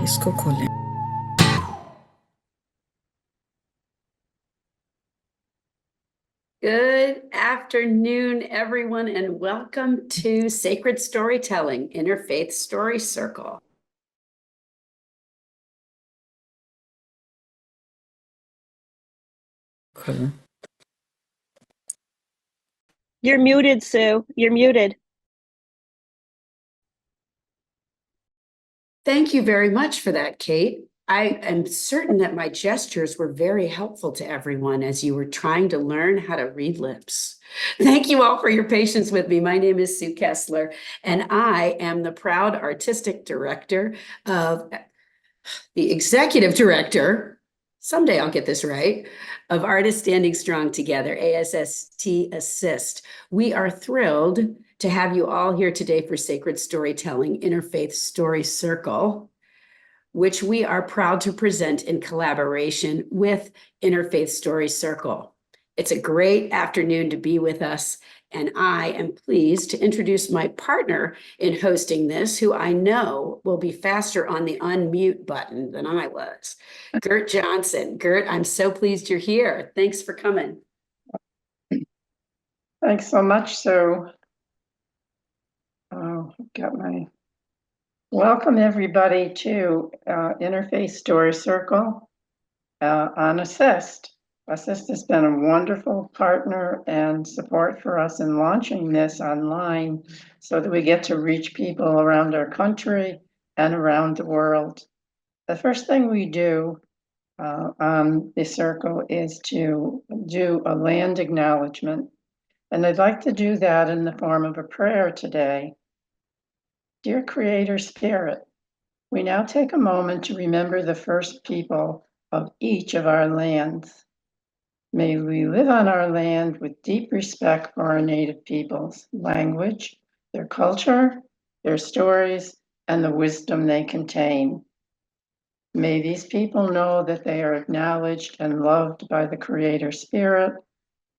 इसको खोलें। Good afternoon, everyone, and welcome to Sacred Storytelling, Interfaith Story Circle. खोलें। You're muted, Sue. You're muted. Thank you very much for that, Kate. I am certain that my gestures were very helpful to everyone as you were trying to learn how to read lips. Thank you all for your patience with me. My name is Sue Kessler, and I am the proud artistic director of the executive director, someday I'll get this right, of Artists Standing Strong Together, ASST Assist. We are thrilled to have you all here today for Sacred Storytelling Interfaith Story Circle, which we are proud to present in collaboration with Interfaith Story Circle. It's a great afternoon to be with us, and I am pleased to introduce my partner in hosting this, who I know will be faster on the unmute button than I was, Gert Johnson. Gert, I'm so pleased you're here. Thanks for coming. Thanks so much, Sue. Got my welcome everybody to Interfaith Story Circle on Assist. Assist has been a wonderful partner and support for us in launching this online so that we get to reach people around our country and around the world. The first thing we do on the circle is to do a land acknowledgement. And I'd like to do that in the form of a prayer today. Dear Creator Spirit, we now take a moment to remember the first people of each of our lands. May we live on our land with deep respect for our native peoples' language, their culture, their stories, and the wisdom they contain. May these people know that they are acknowledged and loved by the Creator Spirit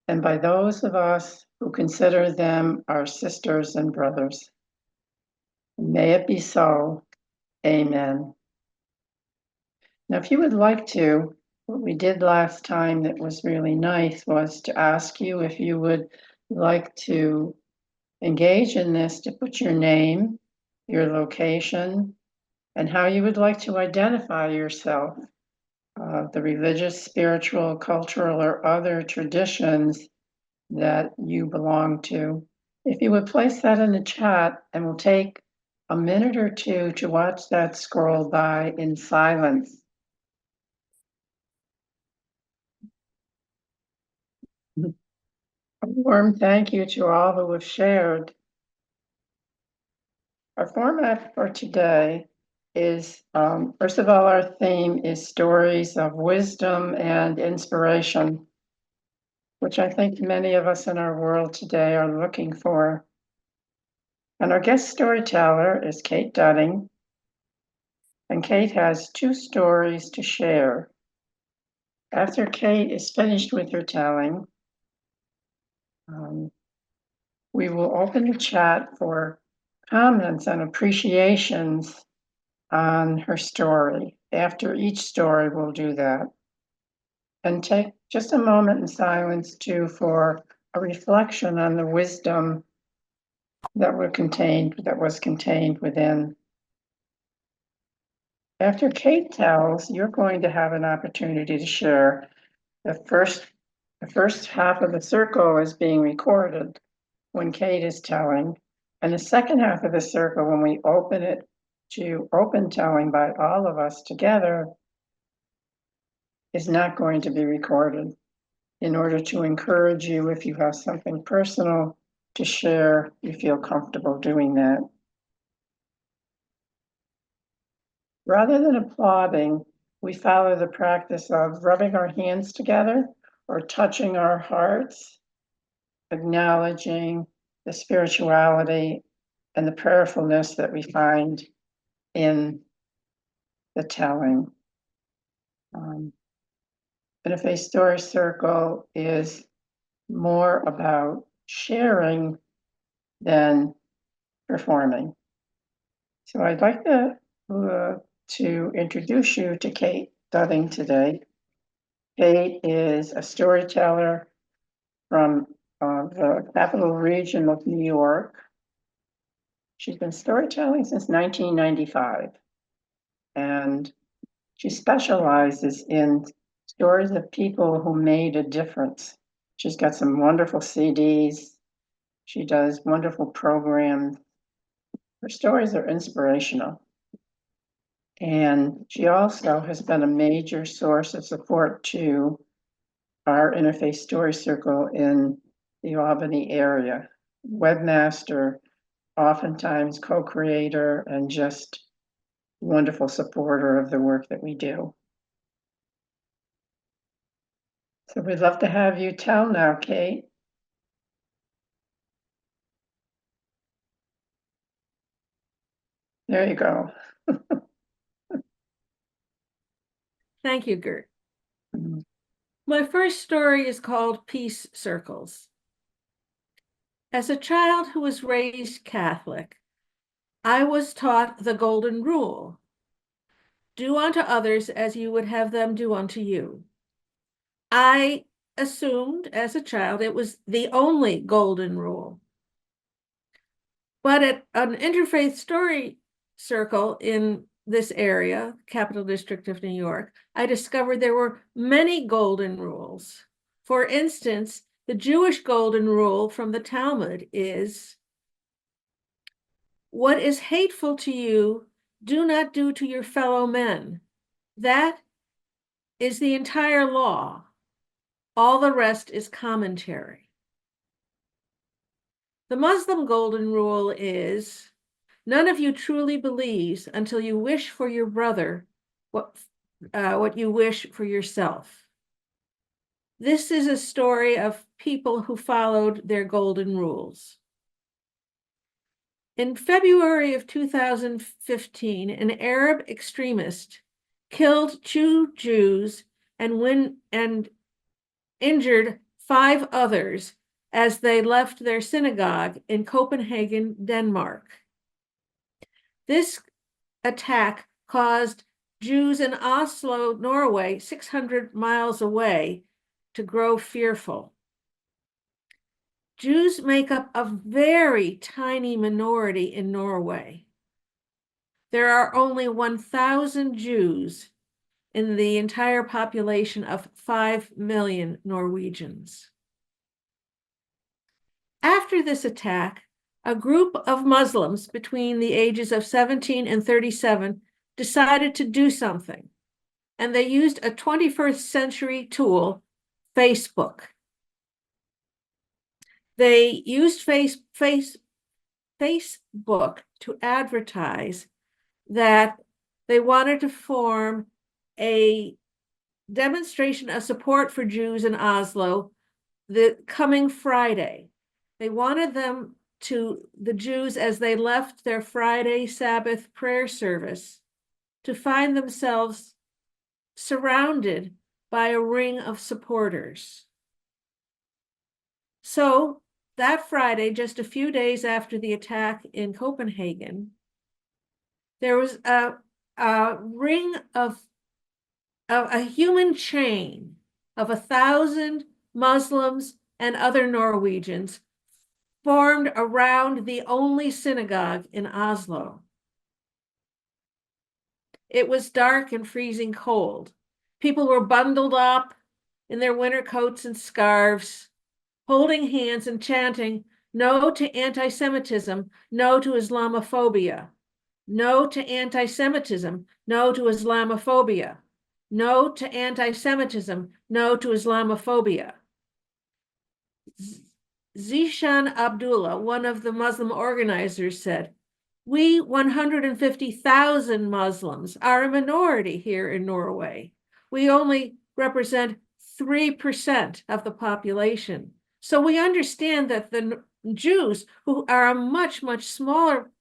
and by those of us who consider them our sisters and brothers. May it be so. Amen. Now, if you would like to, what we did last time that was really nice was to ask you if you would like to engage in this, to put your name, your location, and how you would like to identify yourself, the religious, spiritual, cultural, or other traditions that you belong to. If you would place that in the chat, and we'll take a minute or two to watch that scroll by in silence. A warm thank you to all who have shared. Our format for today is, first of all, our theme is stories of wisdom and inspiration, which I think many of us in our world today are looking for. And our guest storyteller is Kate Dudding, and Kate has 2 stories to share. After Kate is finished with her telling, we will open the chat for comments and appreciations on her story. After each story, we'll do that. And take just a moment in silence too for a reflection on the wisdom that was contained within. After Kate tells, you're going to have an opportunity to share. The first half of the circle is being recorded when Kate is telling, and the second half of the circle, when we open it to open telling by all of us together, is not going to be recorded, in order to encourage you, if you have something personal to share, you feel comfortable doing that. Rather than applauding, we follow the practice of rubbing our hands together or touching our hearts, acknowledging the spirituality and the prayerfulness that we find in the telling. Interfaith Story Circle is more about sharing than performing. So I'd like to to introduce you to Kate Dudding today. Kate is a storyteller from the Capital Region of New York. She's been storytelling since 1995, and she specializes in stories of people who made a difference. She's got some wonderful CDs. She does wonderful programs. Her stories are inspirational. And she also has been a major source of support to our Interfaith Story Circle in the Albany area. Webmaster, oftentimes co-creator, and just wonderful supporter of the work that we do. So we'd love to have you tell now, Kate. There you go. Thank you, Gert. My first story is called Peace Circles. As a child who was raised Catholic, I was taught the golden rule: do unto others as you would have them do unto you. I assumed as a child it was the only golden rule. But at an interfaith story circle in this area, Capital District of New York, I discovered there were many golden rules. For instance, the Jewish golden rule from the Talmud is, what is hateful to you, do not do to your fellow men. That is the entire law. All the rest is commentary. The Muslim golden rule is, none of you truly believes until you wish for your brother what you wish for yourself. This is a story of people who followed their golden rules. In February of 2015, an Arab extremist killed 2 Jews and injured 5 others as they left their synagogue in Copenhagen, Denmark. This attack caused Jews in Oslo, Norway, 600 miles away, to grow fearful. Jews make up a very tiny minority in Norway. There are only 1,000 Jews in the entire population of 5 million Norwegians. After this attack, a group of Muslims between the ages of 17 and 37 decided to do something, and they used a 21st century tool, Facebook. They used Facebook to advertise that they wanted to form a demonstration of support for Jews in Oslo the coming Friday. They wanted the Jews, as they left their Friday Sabbath prayer service, to find themselves surrounded by a ring of supporters. So that Friday, just a few days after the attack in Copenhagen, there was a ring of a human chain of 1,000 Muslims and other Norwegians formed around the only synagogue in Oslo. It was dark and freezing cold. People were bundled up in their winter coats and scarves, holding hands and chanting, "No to anti-Semitism, no to Islamophobia. No to anti-Semitism, no to Islamophobia. No to anti-Semitism, no to Islamophobia." Zishan Abdullah, one of the Muslim organizers, said, "We 150,000 Muslims are a minority here in Norway. We only represent 3% of the population. So we understand that the Jews, who are a much, much smaller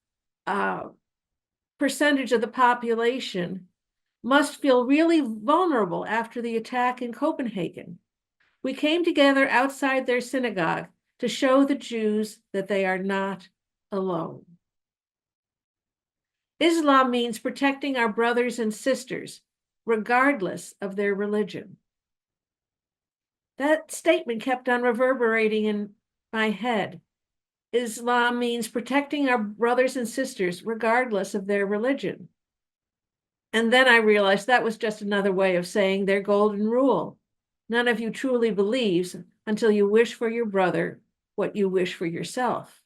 percentage of the population, must feel really vulnerable after the attack in Copenhagen. We came together outside their synagogue to show the Jews that they are not alone." Islam means protecting our brothers and sisters, regardless of their religion. That statement kept on reverberating in my head. Islam means protecting our brothers and sisters, regardless of their religion. And then I realized that was just another way of saying their golden rule. None of you truly believes until you wish for your brother what you wish for yourself.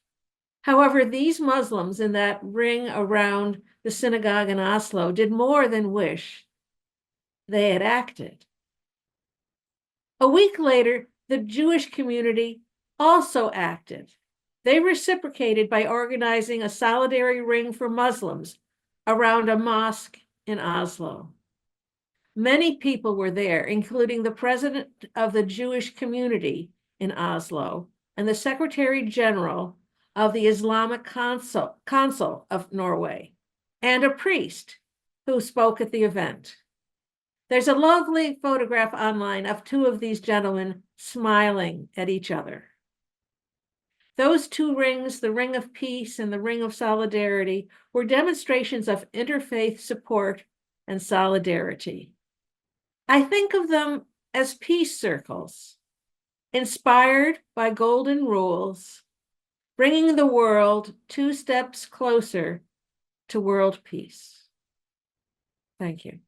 However, these Muslims in that ring around the synagogue in Oslo did more than wish. They had acted. A week later, the Jewish community also acted. They reciprocated by organizing a solidarity ring for Muslims around a mosque in Oslo. Many people were there, including the president of the Jewish community in Oslo and the Secretary General of the Islamic Council of Norway, and a priest who spoke at the event. There's a lovely photograph online of two of these gentlemen smiling at each other. Those two rings, the ring of peace and the ring of solidarity, were demonstrations of interfaith support and solidarity. I think of them as peace circles, inspired by golden rules, bringing the world 2 steps closer to world peace. Thank you.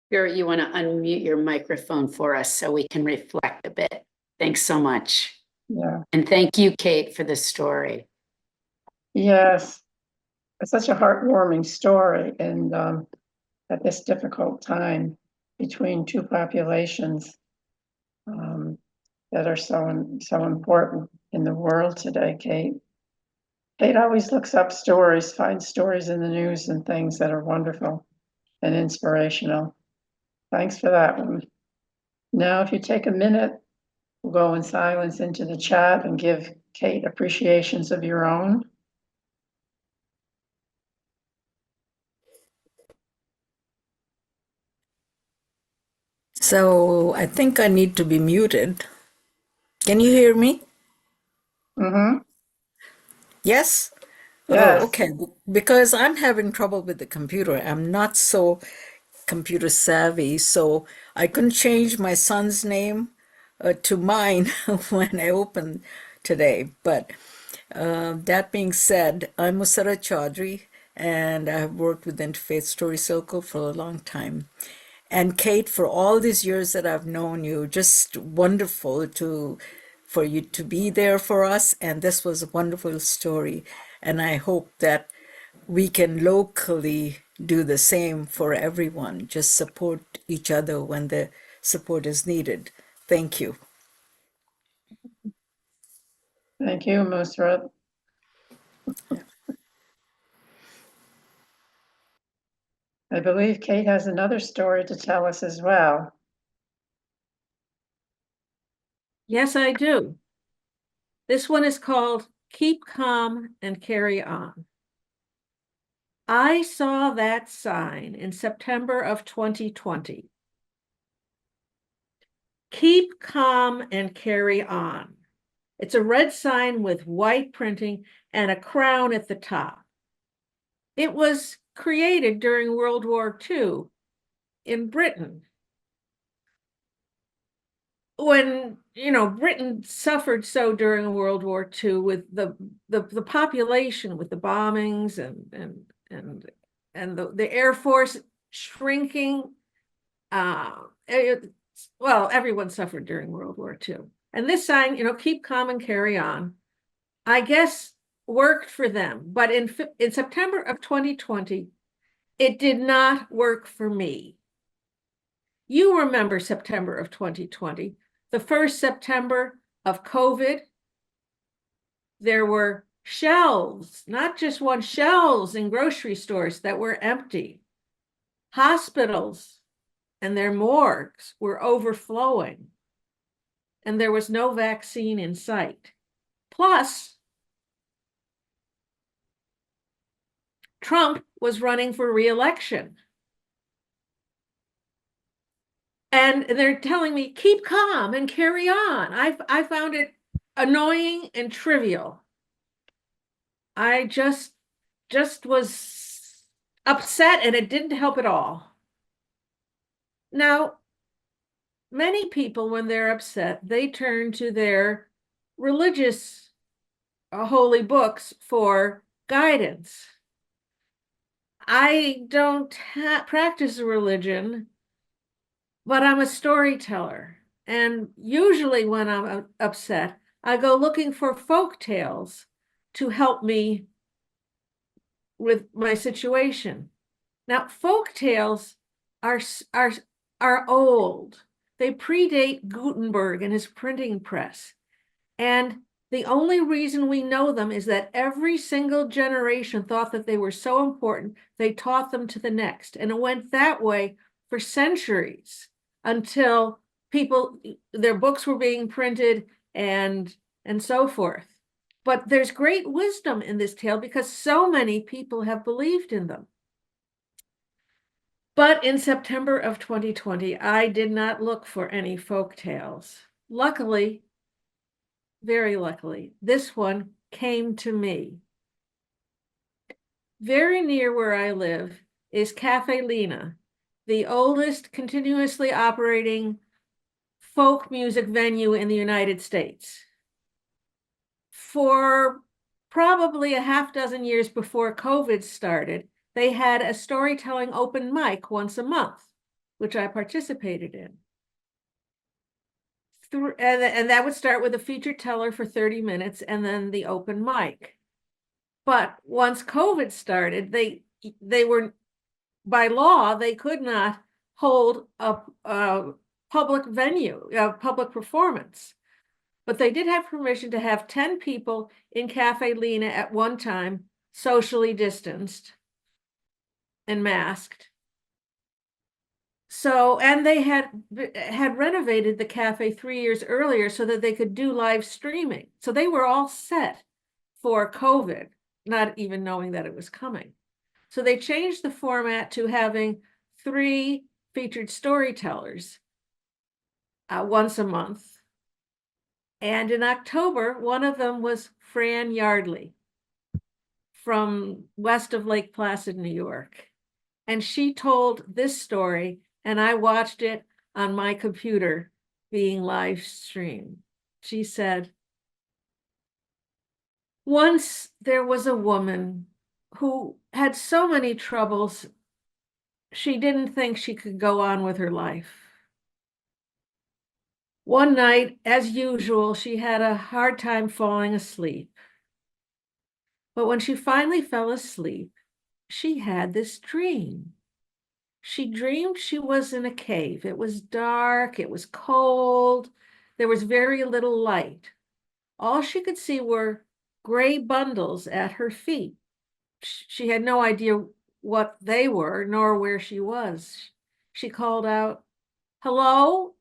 Gert, you want to unmute your microphone for us so we can reflect a bit. Thanks so much. Yeah. And thank you, Kate, for the story. Yes. It's such a heartwarming story, and at this difficult time between two populations that are so important in the world today, Kate. Kate always looks up stories, finds stories in the news and things that are wonderful and inspirational. Thanks for that one. Now, if you take a minute, we'll go in silence into the chat and give Kate appreciations of your own. So I think I need to be muted. Can you hear me? Mm-hmm. Yes? Yes. Oh, okay. Because I'm having trouble with the computer. I'm not so computer savvy, so I couldn't change my son's name to mine when I opened today. But that being said, I'm Musara Chaudhry, and I have worked with Interfaith Story Circle for a long time. And Kate, for all these years that I've known you, just wonderful for you to be there for us. And this was a wonderful story. And I hope that we can locally do the same for everyone. Just support each other when the support is needed. Thank you. Thank you, Musrat. I believe Kate has another story to tell us as well. Yes, I do. This one is called Keep Calm and Carry On. I saw that sign in September of 2020. Keep calm and carry on. It's a red sign with white printing and a crown at the top. It was created during World War II in Britain. When, Britain suffered so during World War II with the population, with the bombings and the Air Force shrinking. Well, everyone suffered during World War II. And this sign, keep calm and carry on, I guess worked for them. But in September of 2020, it did not work for me. You remember September of 2020, the first September of COVID. There were shelves, not just one, shelves in grocery stores that were empty. Hospitals and their morgues were overflowing, and there was no vaccine in sight. Plus, Trump was running for re-election. And they're telling me, keep calm and carry on. I found it annoying and trivial. I just was upset, and it didn't help at all. Now, many people, when they're upset, they turn to their religious holy books for guidance. I don't practice a religion, but I'm a storyteller. And usually when I'm upset, I go looking for folk tales to help me with my situation. Now, folk tales are old. They predate Gutenberg and his printing press. And the only reason we know them is that every single generation thought that they were so important, they taught them to the next. And it went that way for centuries until their books were being printed and so forth. But there's great wisdom in this tale because so many people have believed in them. But in September of 2020, I did not look for any folk tales. Luckily, very luckily, this one came to me. Very near where I live is Cafe Lena, the oldest continuously operating folk music venue in the United States. For probably a half dozen years before COVID started, they had a storytelling open mic once a month, which I participated in. And that would start with a featured teller for 30 minutes and then the open mic. But once COVID started, they were, by law, they could not hold a public venue, a public performance. But they did have permission to have 10 people in Cafe Lena at one time, socially distanced and masked. So, and they had renovated the cafe 3 years earlier so that they could do live streaming. So they were all set for COVID, not even knowing that it was coming. So they changed the format to having 3 featured storytellers once a month. And in October, one of them was Fran Yardley from west of Lake Placid, New York. And she told this story, and I watched it on my computer being live streamed. She said, once there was a woman who had so many troubles, she didn't think she could go on with her life. One night, as usual, she had a hard time falling asleep. But when she finally fell asleep, she had this dream. She dreamed she was in a cave. It was dark, it was cold, there was very little light. All she could see were gray bundles at her feet. She had no idea what they were, nor where she was. She called out, "Hello?"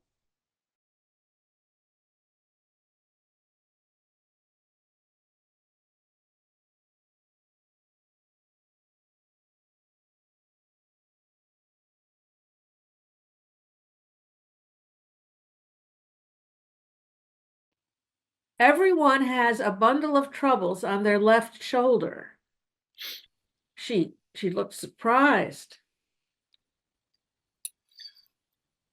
Everyone has a bundle of troubles on their left shoulder. She looked surprised.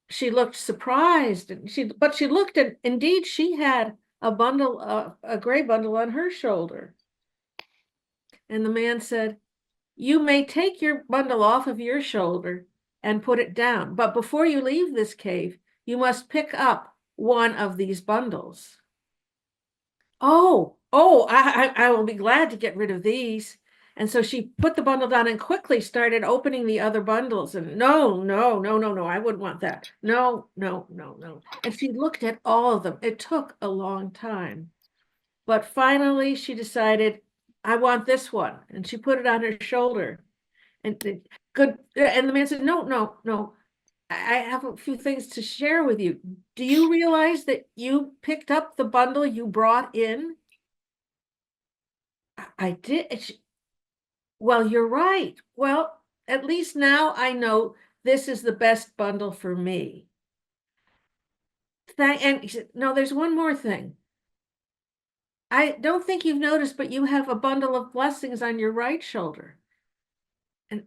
She looked surprised, and but she looked, and indeed she had a bundle, a gray bundle on her shoulder. And the man said, "You may take your bundle off of your shoulder and put it down, but before you leave this cave, you must pick up one of these bundles." Oh, I will be glad to get rid of these. And so she put the bundle down and quickly started opening the other bundles. And no, I wouldn't want that. No. And she looked at all of them. It took a long time. But finally she decided, I want this one. And she put it on her shoulder. And good. And the man said, no. I have a few things to share with you. Do you realize that you picked up the bundle you brought in? I did. Well, you're right. Well, at least now I know this is the best bundle for me. And he said, no, there's one more thing. I don't think you've noticed, but you have a bundle of blessings on your right shoulder.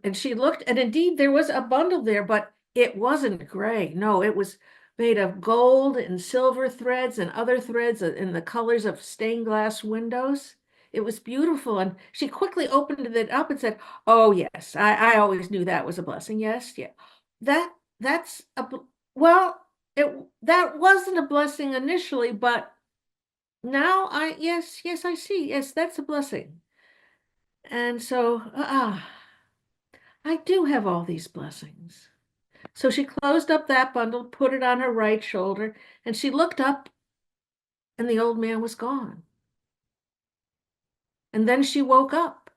And she looked, and indeed there was a bundle there, but it wasn't gray. No, it was made of gold and silver threads and other threads in the colors of stained glass windows. It was beautiful. And she quickly opened it up and said, oh, yes, I always knew that was a blessing. Yes, yeah. That's well, that wasn't a blessing initially, but now yes, I see. Yes, that's a blessing. And so, I do have all these blessings. So she closed up that bundle, put it on her right shoulder, and she looked up, and the old man was gone. And then she woke up,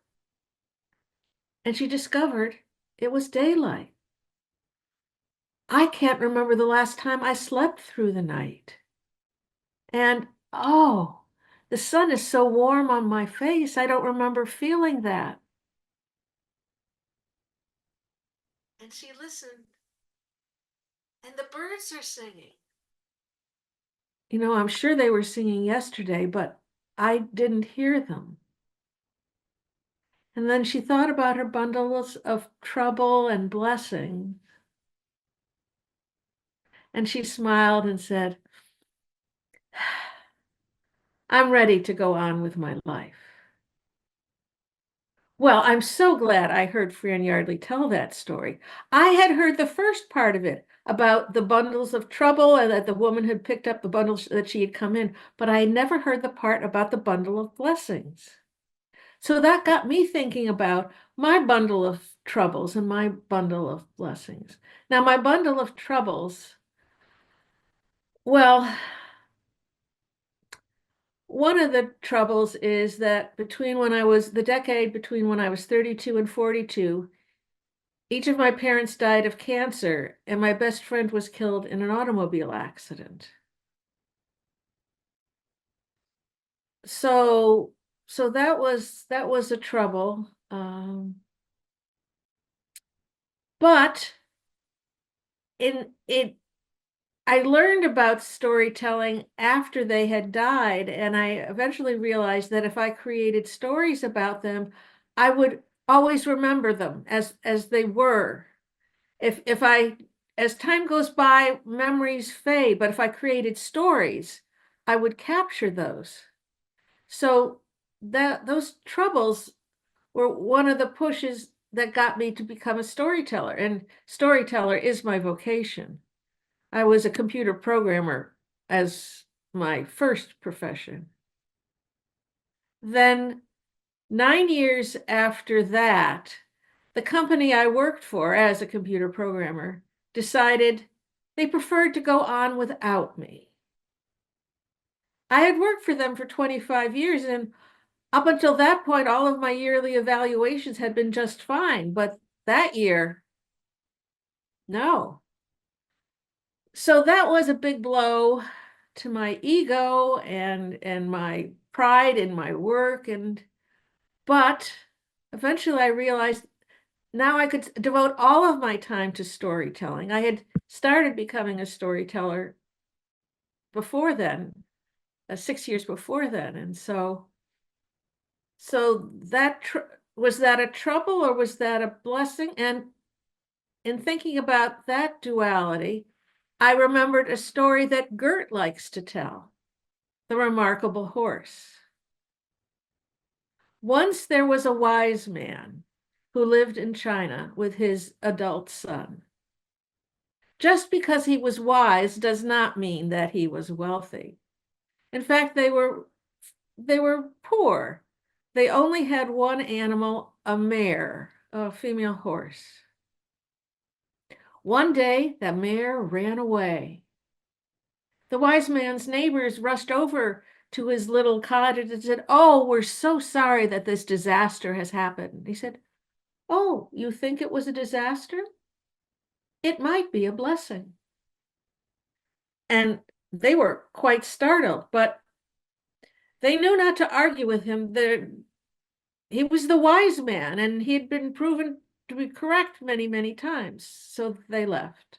and she discovered it was daylight. I can't remember the last time I slept through the night. And oh, the sun is so warm on my face, I don't remember feeling that. And she listened, and the birds are singing. You know, I'm sure they were singing yesterday, but I didn't hear them. And then she thought about her bundles of trouble and blessing. And she smiled and said, I'm ready to go on with my life. Well, I'm so glad I heard Fran Yardley tell that story. I had heard the first part of it about the bundles of trouble and that the woman had picked up the bundles that she had come in, but I never heard the part about the bundle of blessings. So that got me thinking about my bundle of troubles and my bundle of blessings. Now, my bundle of troubles, well, one of the troubles is that the decade between when I was 32 and 42, each of my parents died of cancer, and my best friend was killed in an automobile accident. So that was a trouble. But I learned about storytelling after they had died, and I eventually realized that if I created stories about them, I would always remember them as they were. As time goes by, memories fade, but if I created stories, I would capture those. So those troubles were one of the pushes that got me to become a storyteller, and storyteller is my vocation. I was a computer programmer as my first profession. Then 9 years after that, the company I worked for as a computer programmer decided they preferred to go on without me. I had worked for them for 25 years, and up until that point, all of my yearly evaluations had been just fine, but that year, no. So that was a big blow to my ego and my pride in my work, but eventually I realized now I could devote all of my time to storytelling. I had started becoming a storyteller before then, 6 years before then, and so that was that a trouble or was that a blessing? And in thinking about that duality, I remembered a story that Gert likes to tell. The Remarkable Horse. Once there was a wise man who lived in China with his adult son. Just because he was wise does not mean that he was wealthy. In fact, they were poor. They only had one animal, a mare, a female horse. One day, the mare ran away. The wise man's neighbors rushed over to his little cottage and said, "Oh, we're so sorry that this disaster has happened." He said, "Oh, you think it was a disaster? It might be a blessing." And they were quite startled, but they knew not to argue with him. he was the wise man, and he had been proven to be correct many, many times. So they left.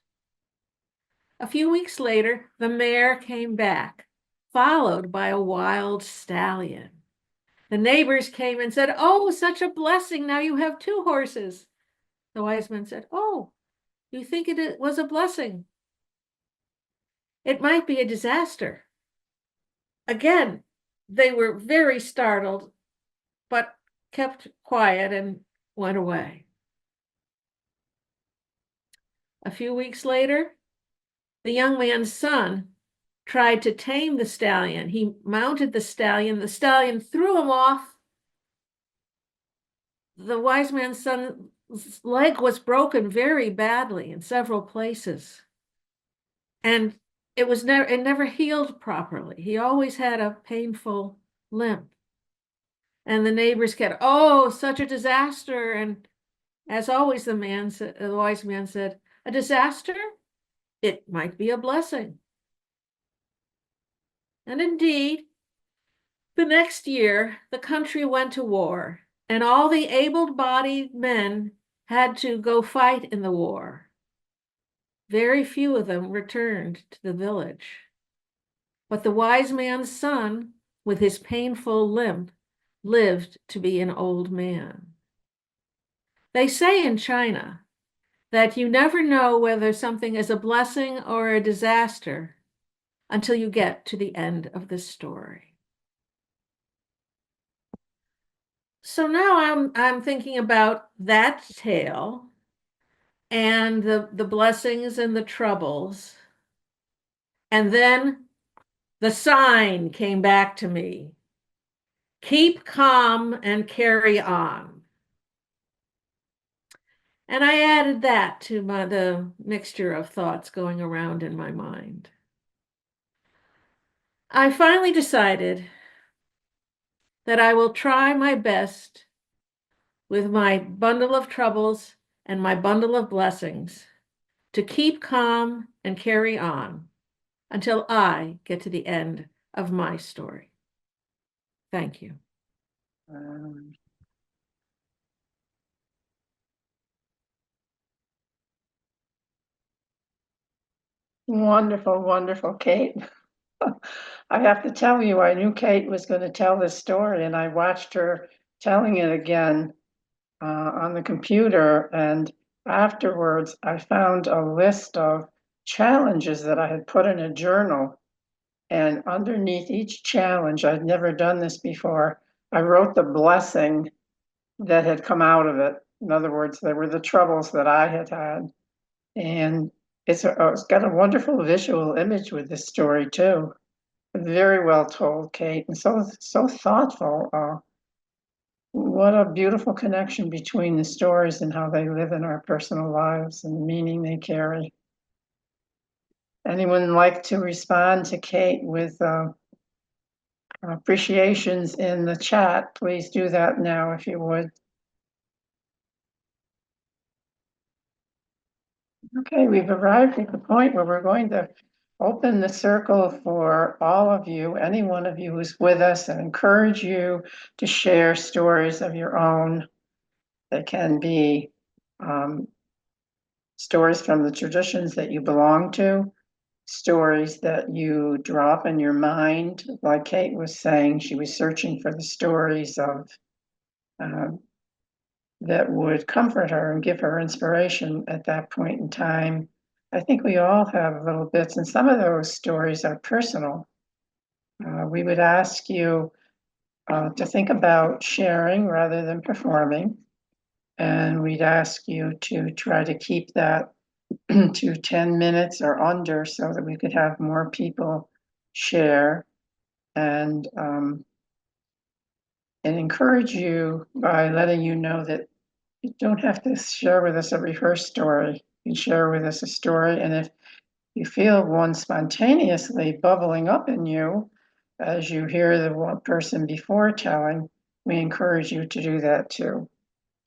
A few weeks later, the mare came back, followed by a wild stallion. The neighbors came and said, "Oh, such a blessing. Now you have 2 horses." The wise man said, "Oh, you think it was a blessing? It might be a disaster." Again, they were very startled, but kept quiet and went away. A few weeks later, the young man's son tried to tame the stallion. He mounted the stallion. The stallion threw him off. The wise man's son's leg was broken very badly in several places. And it never healed properly. He always had a painful limp. And the neighbors kept, "Oh, such a disaster." And as always, the wise man said, "A disaster? It might be a blessing." And indeed, the next year, the country went to war, and all the able-bodied men had to go fight in the war. Very few of them returned to the village. But the wise man's son, with his painful limp, lived to be an old man. They say in China that you never know whether something is a blessing or a disaster until you get to the end of the story. So now I'm thinking about that tale and the blessings and the troubles. And then the sign came back to me. Keep calm and carry on. And I added that to the mixture of thoughts going around in my mind. I finally decided that I will try my best with my bundle of troubles and my bundle of blessings to keep calm and carry on until I get to the end of my story. Thank you. Wonderful, wonderful, Kate. I have to tell you, I knew Kate was going to tell this story, and I watched her telling it again on the computer. And afterwards, I found a list of challenges that I had put in a journal. And underneath each challenge, I'd never done this before, I wrote the blessing that had come out of it. In other words, there were the troubles that I had had. And it's got a wonderful visual image with this story too. Very well told, Kate, and so thoughtful. What a beautiful connection between the stories and how they live in our personal lives and the meaning they carry. Anyone like to respond to Kate with appreciations in the chat? Please do that now if you would. Okay, we've arrived at the point where we're going to open the circle for all of you, any one of you who's with us, and encourage you to share stories of your own. They can be stories from the traditions that you belong to, stories that you drop in your mind. Like Kate was saying, she was searching for the stories of that would comfort her and give her inspiration at that point in time. I think we all have little bits, and some of those stories are personal. We would ask you to think about sharing rather than performing. And we'd ask you to try to keep that to 10 minutes or under so that we could have more people share, and encourage you by letting you know that you don't have to share with us every first story. You can share with us a story, and if you feel one spontaneously bubbling up in you as you hear the one person before telling, we encourage you to do that too.